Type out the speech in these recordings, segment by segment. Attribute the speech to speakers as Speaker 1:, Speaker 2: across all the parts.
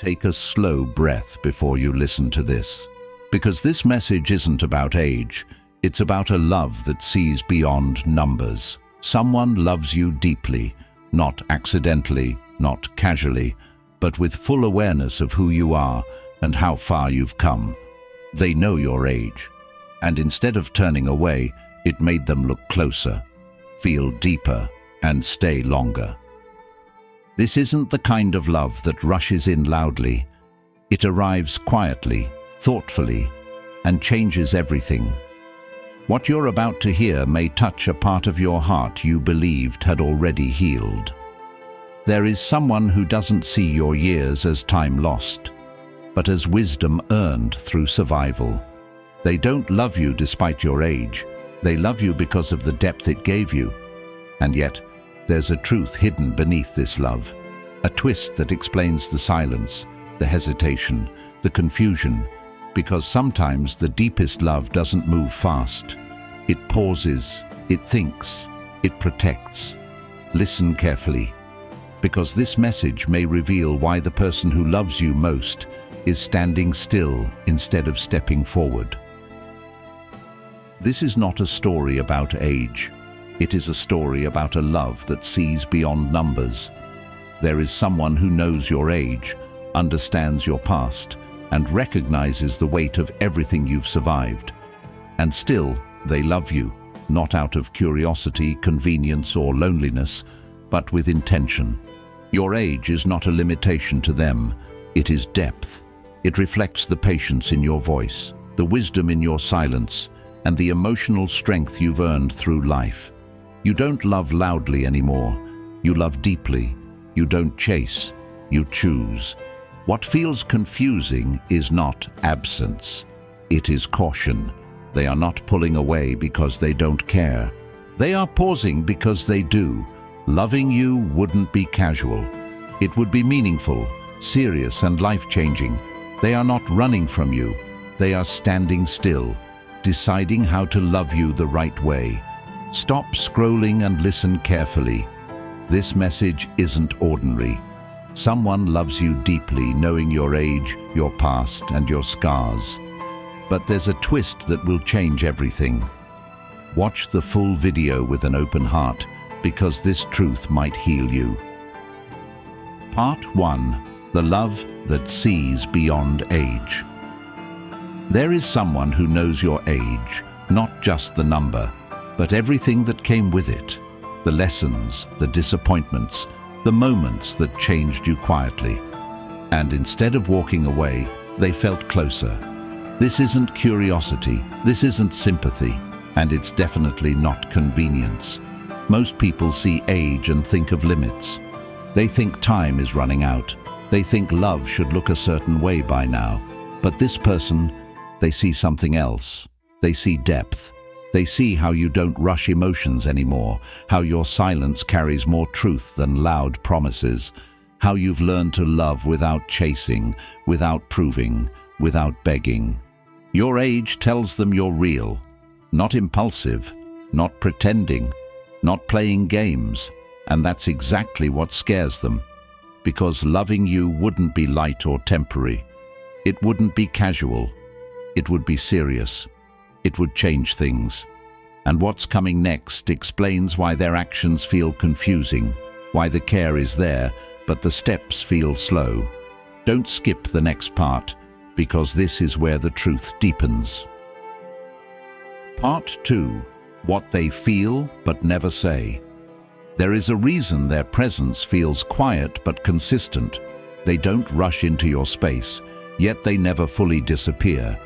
Speaker 1: Take a slow breath before you listen to this. Because this message isn't about age, it's about a love that sees beyond numbers. Someone loves you deeply, not accidentally, not casually, but with full awareness of who you are and how far you've come. They know your age, and instead of turning away, it made them look closer, feel deeper, and stay longer. This isn't the kind of love that rushes in loudly. It arrives quietly, thoughtfully, and changes everything. What you're about to hear may touch a part of your heart you believed had already healed. There is someone who doesn't see your years as time lost, but as wisdom earned through survival. They don't love you despite your age. They love you because of the depth it gave you. And yet, there's a truth hidden beneath this love, a twist that explains the silence, the hesitation, the confusion, because sometimes the deepest love doesn't move fast. It pauses, it thinks, it protects. Listen carefully, because this message may reveal why the person who loves you most is standing still instead of stepping forward. This is not a story about age. It is a story about a love that sees beyond numbers. There is someone who knows your age, understands your past, and recognizes the weight of everything you've survived. And still, they love you, not out of curiosity, convenience, or loneliness, but with intention. Your age is not a limitation to them. It is depth. It reflects the patience in your voice, the wisdom in your silence, and the emotional strength you've earned through life. You don't love loudly anymore. You love deeply. You don't chase. You choose. What feels confusing is not absence. It is caution. They are not pulling away because they don't care. They are pausing because they do. Loving you wouldn't be casual. It would be meaningful, serious, and life-changing. They are not running from you. They are standing still, deciding how to love you the right way. Stop scrolling and listen carefully. This message isn't ordinary. Someone loves you deeply, knowing your age, your past, and your scars. But there's a twist that will change everything. Watch the full video with an open heart, because this truth might heal you. Part 1. The love that sees beyond age. There is someone who knows your age, not just the number, but everything that came with it. The lessons, the disappointments, the moments that changed you quietly. And instead of walking away, they felt closer. This isn't curiosity, this isn't sympathy, and it's definitely not convenience. Most people see age and think of limits. They think time is running out. They think love should look a certain way by now. But this person, they see something else. They see depth. They see how you don't rush emotions anymore, how your silence carries more truth than loud promises, how you've learned to love without chasing, without proving, without begging. Your age tells them you're real, not impulsive, not pretending, not playing games, and that's exactly what scares them. Because loving you wouldn't be light or temporary. It wouldn't be casual. It would be serious. It would change things. And what's coming next explains why their actions feel confusing, why the care is there, but the steps feel slow. Don't skip the next part, because this is where the truth deepens. Part 2. What they feel but never say. There is a reason their presence feels quiet but consistent. They don't rush into your space, yet they never fully disappear.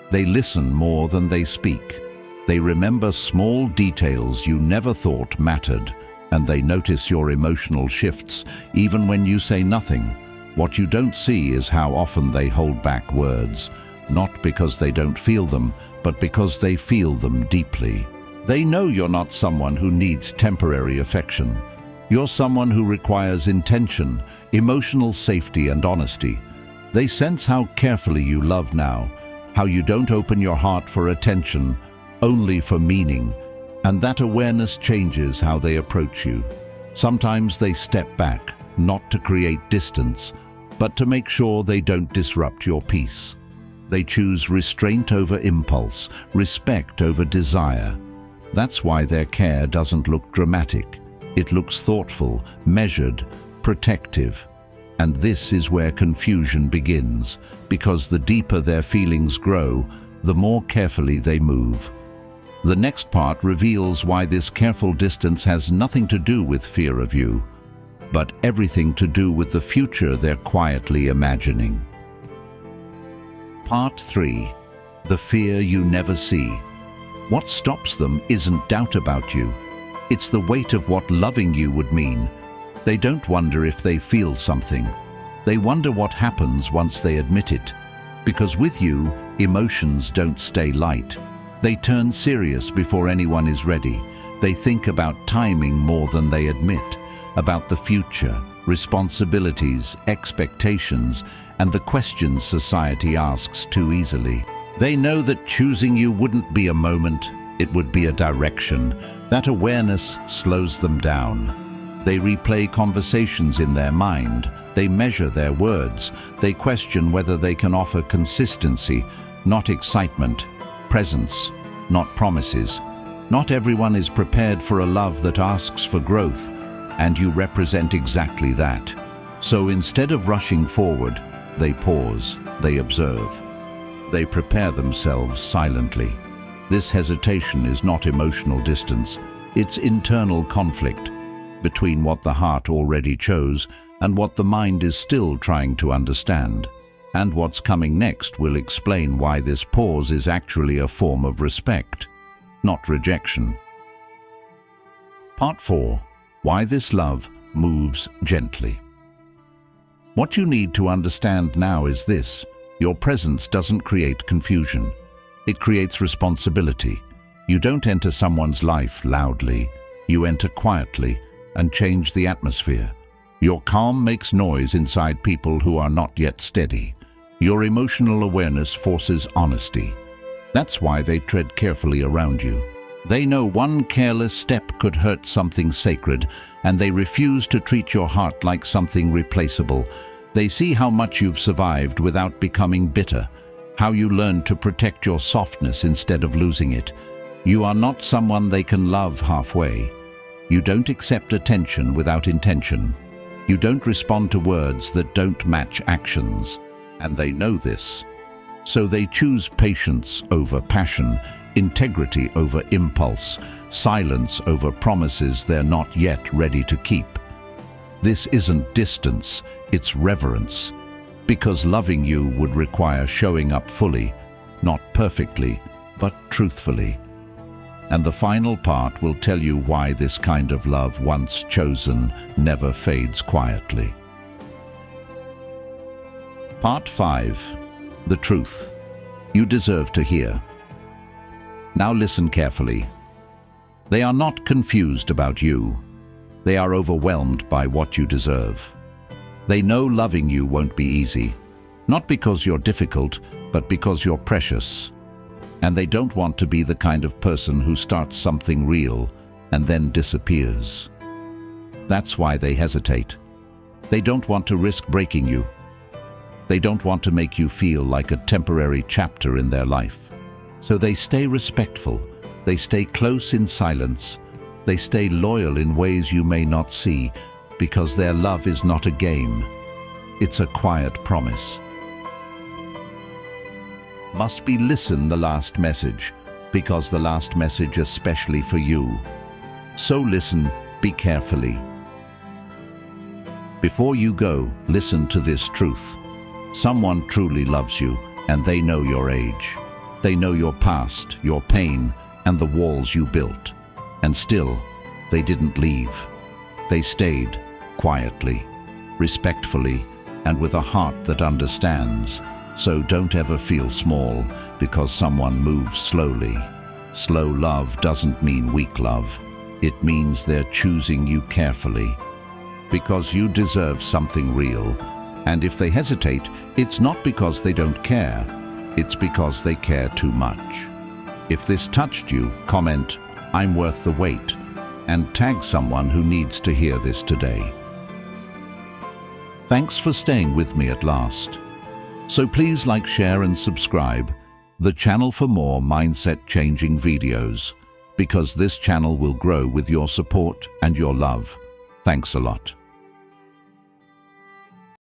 Speaker 1: They listen more than they speak. They remember small details you never thought mattered, and they notice your emotional shifts even when you say nothing. What you don't see is how often they hold back words, not because they don't feel them, but because they feel them deeply. They know you're not someone who needs temporary affection. You're someone who requires intention, emotional safety, and honesty. They sense how carefully you love now, how you don't open your heart for attention, only for meaning, and that awareness changes how they approach you. Sometimes they step back, not to create distance, but to make sure they don't disrupt your peace. They choose restraint over impulse, respect over desire. That's why their care doesn't look dramatic. It looks thoughtful, measured, protective. And this is where confusion begins, because the deeper their feelings grow, the more carefully they move. The next part reveals why this careful distance has nothing to do with fear of you, but everything to do with the future they're quietly imagining. Part 3. The fear you never see. What stops them isn't doubt about you. It's the weight of what loving you would mean. They don't wonder if they feel something. They wonder what happens once they admit it. Because with you, emotions don't stay light. They turn serious before anyone is ready. They think about timing more than they admit, about the future, responsibilities, expectations, and the questions society asks too easily. They know that choosing you wouldn't be a moment, it would be a direction. That awareness slows them down. They replay conversations in their mind. They measure their words. They question whether they can offer consistency, not excitement, presence, not promises. Not everyone is prepared for a love that asks for growth, and you represent exactly that. So instead of rushing forward, they pause, they observe. They prepare themselves silently. This hesitation is not emotional distance, it's internal conflict between what the heart already chose and what the mind is still trying to understand. And what's coming next will explain why this pause is actually a form of respect, not rejection. Part 4. Why this love moves gently. What you need to understand now is this: your presence doesn't create confusion. It creates responsibility. You don't enter someone's life loudly. You enter quietly and change the atmosphere. Your calm makes noise inside people who are not yet steady. Your emotional awareness forces honesty. That's why they tread carefully around you. They know one careless step could hurt something sacred, and they refuse to treat your heart like something replaceable. They see how much you've survived without becoming bitter, how you learned to protect your softness instead of losing it. You are not someone they can love halfway. You don't accept attention without intention. You don't respond to words that don't match actions, and they know this. So they choose patience over passion, integrity over impulse, silence over promises they're not yet ready to keep. This isn't distance, it's reverence, because loving you would require showing up fully, not perfectly, but truthfully. And the final part will tell you why this kind of love, once chosen, never fades quietly. Part 5. The truth you deserve to hear. Now listen carefully. They are not confused about you. They are overwhelmed by what you deserve. They know loving you won't be easy, not because you're difficult, but because you're precious. And they don't want to be the kind of person who starts something real and then disappears. That's why they hesitate. They don't want to risk breaking you. They don't want to make you feel like a temporary chapter in their life. So they stay respectful. They stay close in silence. They stay loyal in ways you may not see, because their love is not a game. It's a quiet promise. Must be listen the last message, because the last message especially for you. So listen, be carefully. Before you go, listen to this truth. Someone truly loves you, and they know your age. They know your past, your pain, and the walls you built. And still, they didn't leave. They stayed, quietly, respectfully, and with a heart that understands. So don't ever feel small because someone moves slowly. Slow love doesn't mean weak love. It means they're choosing you carefully. Because you deserve something real. And if they hesitate, it's not because they don't care. It's because they care too much. If this touched you, comment, "I'm worth the wait," and tag someone who needs to hear this today. Thanks for staying with me at last. So please like, share and subscribe the channel for more mindset-changing videos, because this channel will grow with your support and your love. Thanks a lot.